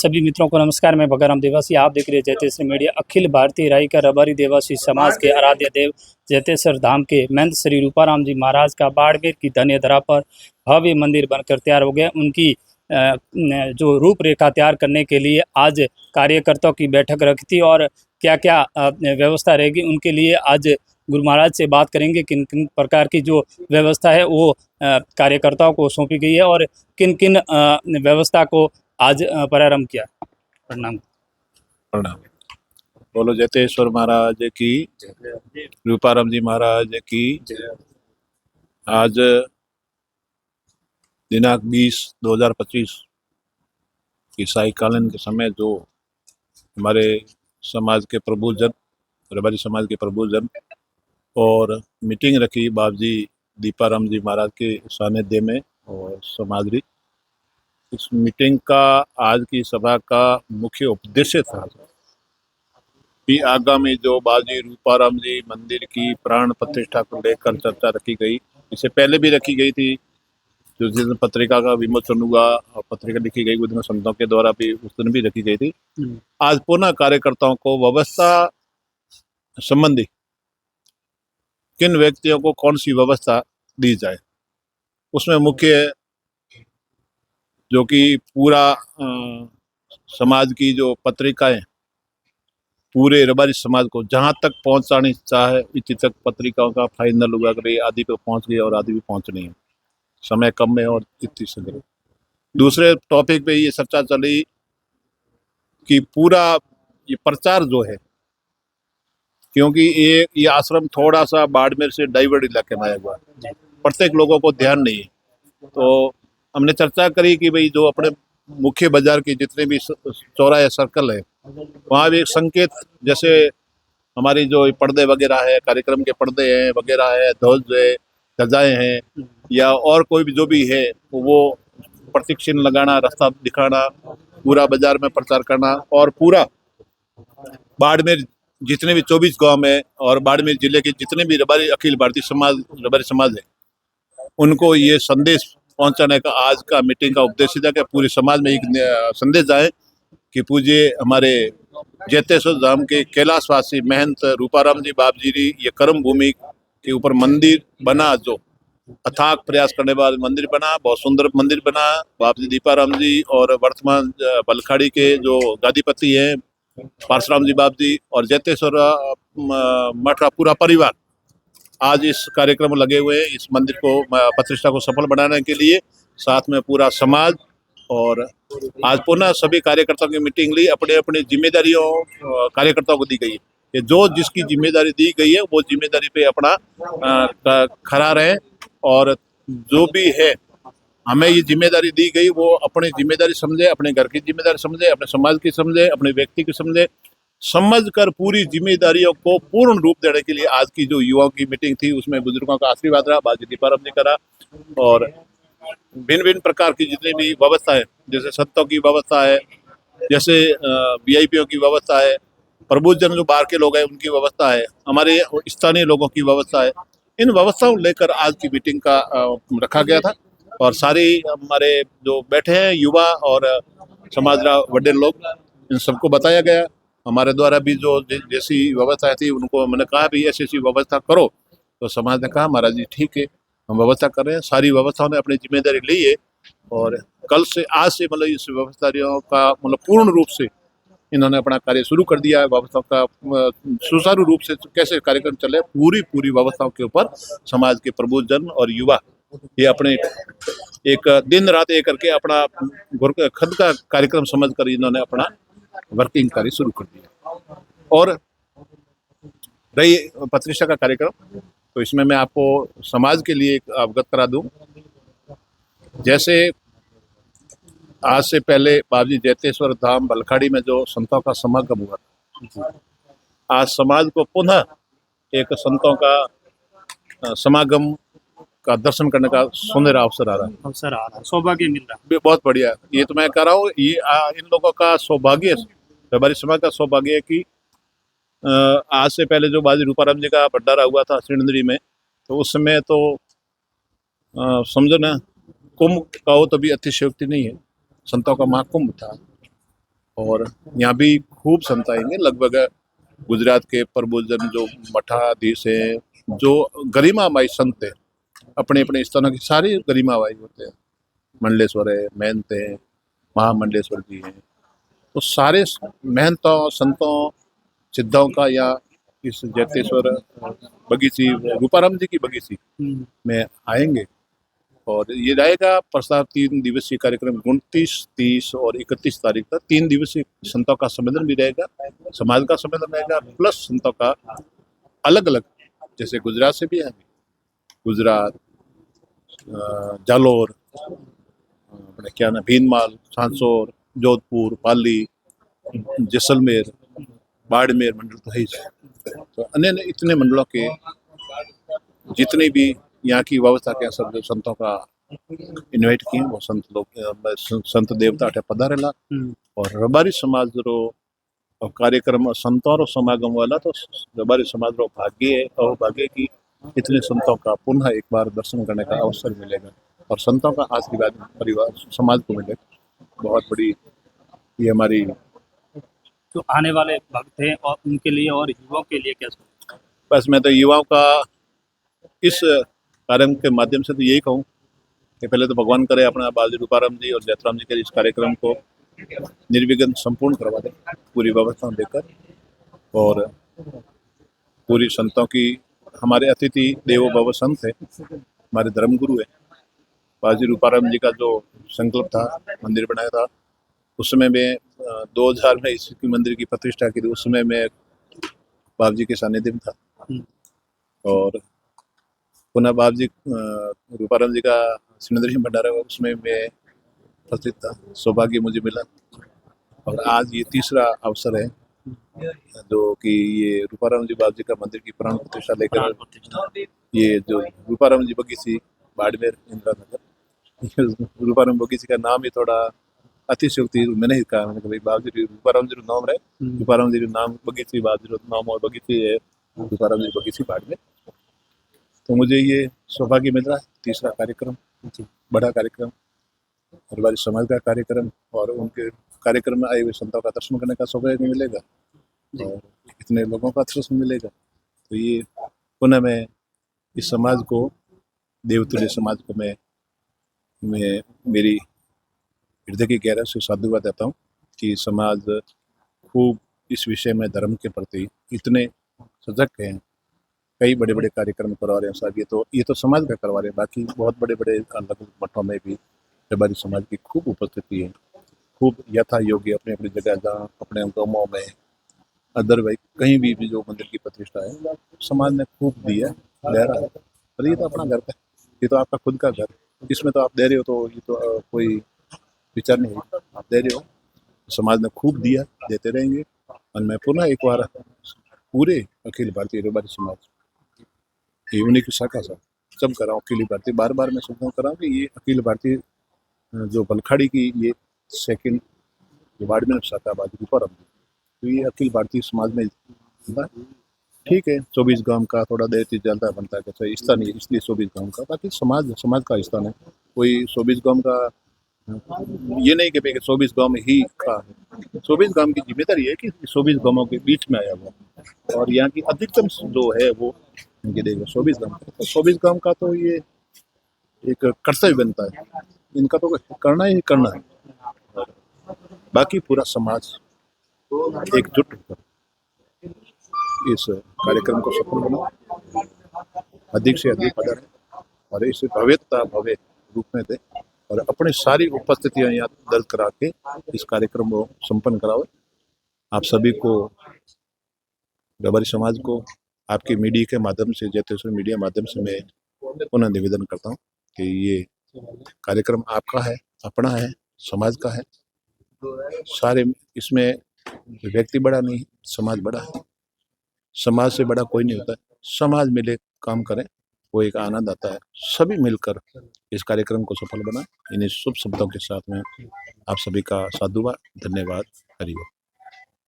सभी मित्रों को नमस्कार। मैं भगराम देवासी, आप देख रहे हैं जैतेश्वर मीडिया। अखिल भारतीय रायका रबारी देवासी समाज के आराध्य देव जैतेश्वर धाम के महंत श्री रूपाराम जी महाराज का बाड़मेर की धन्य धरा पर भव्य मंदिर बनकर तैयार हो गया। उनकी जो रूपरेखा तैयार करने के लिए आज कार्यकर्ताओं की बैठक रखी थी और क्या क्या व्यवस्था रहेगी उनके लिए आज गुरु महाराज से बात करेंगे। किन किन प्रकार की जो व्यवस्था है वो कार्यकर्ताओं को सौंपी गई है और किन किन व्यवस्था को आज प्रारंभ किया। प्रणाम। प्रणाम। बोलो जैतेश्वर महाराज की, रूपाराम जी महाराज की। आज दिनांक 20/2025 ईसाई कालीन के समय जो हमारे समाज के प्रबुद्धजन, रबारी समाज के प्रबुद्धजन और मीटिंग रखी बाबजी दीपाराम जी महाराज के सानिध्य में और समाधि। इस मीटिंग का आज की सभा का मुख्य उद्देश्य था कि आगामी जो बाबजी रूपाराम जी मंदिर की प्राण प्रतिष्ठा को लेकर चर्चा रखी गई। इससे पहले भी रखी गई थी, जो जिस दिन पत्रिका का विमोचन हुआ और पत्रिका लिखी गई उस दिन संतों के द्वारा भी उस दिन भी रखी गई थी। आज पुनः कार्यकर्ताओं को व्यवस्था संबंधी किन व्यक्तियों को कौन सी व्यवस्था दी जाए, उसमें मुख्य जो कि पूरा समाज की जो पत्रिकाएं पूरे रबारी समाज को जहां तक पहुंचानी चाहे इतनी तक पत्रिकाओं का फाइनल हुआ कि आदि पे पहुंच गई और आदि भी पहुंचनी है, समय कम में और इतनी से। दूसरे टॉपिक पे ये चर्चा चली कि पूरा ये प्रचार जो है, क्योंकि ये आश्रम थोड़ा सा बाड़मेर से डाइवर्ट इलाके में आया हुआ है, प्रत्येक लोगों को ध्यान नहीं है। तो हमने चर्चा करी कि भाई जो अपने मुख्य बाजार के जितने भी चौराहे सर्कल है वहाँ भी एक संकेत, जैसे हमारी जो पर्दे वगैरह है, कार्यक्रम के पर्दे हैं वगैरह है, ध्वज है, ध्वजाएं हैं या और कोई भी जो भी है वो प्रतीक चिन्ह लगाना, रास्ता दिखाना, पूरा बाजार में प्रचार करना और पूरा बाड़मेर जितने भी 24 गांव में और बाड़मेर जिले के जितने भी रबारी अखिल भारतीय समाज रबारी समाज है उनको ये संदेश पहुंचाने का आज का मीटिंग का उद्देश्य था कि पूरे समाज में एक संदेश जाए कि पूज्य हमारे जैतेश्वर धाम के कैलाशवासी महंत रूपाराम जी बाप जी ये कर्म भूमि के ऊपर मंदिर बना, जो अथाक प्रयास करने वाले मंदिर बना, बहुत सुंदर मंदिर बना। बाप जी दीपाराम जी और वर्तमान बलखाड़ी के जो गादीपति हैं परशुराम जी बाप जी और जैतेश्वर मठ का पूरा परिवार आज इस कार्यक्रम में लगे हुए हैं, इस मंदिर को प्रतिष्ठा को सफल बनाने के लिए। साथ में पूरा समाज और आज पुनः सभी कार्यकर्ताओं की मीटिंग ली। अपने अपनी जिम्मेदारियों कार्यकर्ताओं को दी गई है कि जो जिसकी जिम्मेदारी दी गई है वो जिम्मेदारी पे अपना खड़ा रहे और जो भी है हमें ये जिम्मेदारी दी गई वो अपनी जिम्मेदारी समझे, अपने घर की जिम्मेदारी समझे, अपने समाज की समझे, अपने व्यक्ति की समझे, समझकर पूरी जिम्मेदारियों को पूर्ण रूप देने के लिए आज की जो युवाओं की मीटिंग थी उसमें बुजुर्गों का आशीर्वाद रहा, बाजी दीपाराम जी करा और भिन्न भिन्न प्रकार की जितनी भी व्यवस्था है, जैसे संतों की व्यवस्था है, जैसे वीआईपीओ की व्यवस्था है, प्रबुद्धजन जो बाहर के लोग हैं उनकी व्यवस्था है, हमारे स्थानीय लोगों की व्यवस्था है। इन व्यवस्थाओं लेकर आज की मीटिंग का रखा गया था और सारी हमारे जो बैठे हैं युवा और समाज बड़े लोग, इन सबको बताया गया। हमारे द्वारा भी जो जैसी व्यवस्था थी उनको मैंने कहा भी ऐसी ऐसी व्यवस्था करो, तो समाज ने कहा महाराज जी ठीक है हम व्यवस्था कर रहे हैं। सारी व्यवस्थाओं ने अपनी जिम्मेदारी ली है और कल से आज से मतलब इस व्यवस्थाओं का मतलब पूर्ण रूप से इन्होंने अपना कार्य शुरू कर दिया है। व्यवस्थाओं का सुचारू रूप से कैसे कार्यक्रम चले पूरी व्यवस्थाओं के ऊपर समाज के प्रबुद्धजन और युवा ये अपने एक दिन रात एक करके अपना खुद का कार्यक्रम समझकर इन्होंने अपना वर्किंग कार्य शुरू कर दिया। और रही प्रतिष्ठा का कार्यक्रम, तो इसमें मैं आपको समाज के लिए एक अवगत करा दूं। जैसे आज से पहले बाबजी जैतेश्वर धाम बलखाड़ी में जो संतों का समागम हुआ, आज समाज को पुनः एक संतों का समागम का दर्शन करने का सुनहरा अवसर आ रहा है, सौभाग्य मिल रहा है। बहुत बढ़िया। ये तो मैं कह रहा हूँ, ये इन लोगों का सौभाग्य, रबारी समाज का सौभाग्य है कि आज से पहले जो बाजी रूपाराम जी का भंडारा हुआ था श्रीनंदरी में, तो उस समय तो समझो ना कुंभ का हो तो भी अतिशयोक्ति नहीं है, संतों का महाकुंभ था। और यहाँ भी खूब संत आएंगे। लगभग गुजरात के प्रबुद्धजन जो मठाधीश हैं, जो गरिमामय संत हैं, अपने अपने स्थानों की सारे गरिमामय होते हैं। मंडलेश्वर है, महंत है, महामंडलेश्वर जी हैं, तो सारे महंतों संतों सिद्धों का या इस जैतेश्वर बगीची रूपाराम जी की बगीची में आएंगे। और ये रहेगा प्रस्ताव 3 दिवसीय कार्यक्रम 29, 30 और 31 तारीख तक 3 दिवसीय संतों का सम्मेलन भी रहेगा, समाज का सम्मेलन रहेगा, प्लस संतों का अलग अलग, जैसे गुजरात से भी है, गुजरात, जालोर, अपने क्या ना भीनमाल, सांसौर, जोधपुर, पाली, जैसलमेर, बाड़मेर मंडल तो है ही। तो अन्य इतने मंडलों के जितने भी यहाँ की व्यवस्था के सब जो संतों का इन्वाइट किए वो संत लोग संत देवता अठे पधारेला। और रबारी समाज रो कार्यक्रम संतों रो समागम वाला तो रबारी समाज रो भाग्य है और भाग्य की इतने संतों का पुनः एक बार दर्शन करने का अवसर मिलेगा और संतों का आशीर्वाद परिवार समाज को मिलेगा। बहुत बड़ी ये हमारी तो आने वाले भक्त हैं और उनके लिए और युवाओं के लिए क्या सोचते हैं? बस मैं तो युवाओं का इस कार्यक्रम के माध्यम से तो यही कहूँ कि पहले तो भगवान करे अपना बालजी रूपाराम जी और जयतराम जी के इस कार्यक्रम को निर्विघ्न संपूर्ण करवा दें, पूरी व्यवस्था देकर। और पूरी संतों की, हमारे अतिथि देवो भव संत है, हमारे धर्मगुरु है। बालजी रूपाराम जी का जो संकल्प था, मंदिर बनाया था, उसमें मैं 2000 में इसकी मंदिर की प्रतिष्ठा की थी, उसमें मैं बाबू जी के सानिध्य में था। और पुनः बाबू जी रूपाराम जी का सिमंदरी भंडारा, उसमें मैं उपस्थित था, सौभाग्य मुझे मिला। और आज ये तीसरा अवसर है जो कि ये रूपाराम जी बाबू जी का मंदिर की प्राण प्रतिष्ठा लेकर ये जो रूपाराम जी बगीची बाड़मेर इंदिरा नगर, रूपाराम बगीची का नाम ही थोड़ा अतिशयोक्ति मैंने ही कहा, मैंने भाई बाबू जी रूपाराम जी नाम रहे, रूपाराम जी नाम बगीची, बाबू जी नाम और बगीची है रूपाराम जी बगीची बाड़मेर। तो मुझे ये सौभाग्य मिल रहा है, तीसरा कार्यक्रम, बड़ा कार्यक्रम, हमारे समाज का कार्यक्रम, और उनके कार्यक्रम में आए हुए संतों का दर्शन करने का सौभाग्य मिलेगा और इतने लोगों का दर्शन मिलेगा। तो ये पुनः मैं इस समाज को, देवतुल्य समाज को मैं मेरी हृदय की गहराई से साधुवाद देता हूँ कि समाज खूब इस विषय में धर्म के प्रति इतने सजग हैं। कई बड़े बड़े कार्यक्रम करवा रहे हैं साहब, ये तो समाज का करवा रहे हैं, बाकी बहुत बड़े बड़े अलग मठों में भी हमारी समाज की खूब उपस्थिति है, खूब यथा योग्य अपने अपनी जगह, जहाँ अपने गाँवों में अदरवाइज कहीं भी जो मंदिर की प्रतिष्ठा है समाज ने खूब दिया, ले रहा है। पर ये तो अपना घर है, ये तो आपका खुद का घर, इसमें तो आप दे रहे हो, तो ये तो कोई विचार नहीं है, आप दे रहे हो, समाज ने खूब दिया, देते रहेंगे। और मैं पुनः एक बार पूरे अखिल भारतीय रबारी समाज ये उन्हीं की शाखा से सब कर रहा हूँ, अखिल भारतीय, बार बार मैं सुनता कर रहा हूँ कि ये अखिल भारतीय जो बलखाड़ी की ये सेकंड बाड़मेर शाखा बाजी रूपाराम जी, तो ये अखिल भारतीय समाज में ठीक है। 24 गांव का थोड़ा देर चलता बनता है, कैसे हिस्सा नहीं, इसलिए 24 गांव का, बाकी समाज का हिस्सा नहीं, कोई 24 गांव का ये नहीं कि 24 गांव में ही का, 24 गांव की जिम्मेदारी है कि 24 गांवों के बीच में आया हुआ, और यहाँ की अधिकतम जो है वो इनके देगा 24 गांव का। तो 24 गांव का तो ये एक कर्तव्य बनता है, इनका तो करना ही करना है। बाकी पूरा समाज एकजुट होकर इस कार्यक्रम को सफल बनाओ, अधिक से अधिक पधारें और इसे भव्य रूप में दे और अपनी सारी उपस्थितियां यहाँ दर्ज करा के इस कार्यक्रम को संपन्न कराओ। आप सभी को, रबारी समाज को, आपके मीडिया के माध्यम से, जैतेश्वर मीडिया माध्यम से मैं पुनः निवेदन करता हूँ कि ये कार्यक्रम आपका है, अपना है, समाज का है। सारे इसमें व्यक्ति बड़ा नहीं, समाज बड़ा है, समाज से बड़ा कोई नहीं होता है। समाज मिले काम करें, वो एक आनंद आता है। सभी मिलकर इस कार्यक्रम को सफल बनाएं। इन्हीं शुभ शब्दों के साथ में आप सभी का साधुवाद, धन्यवाद, हरिओम।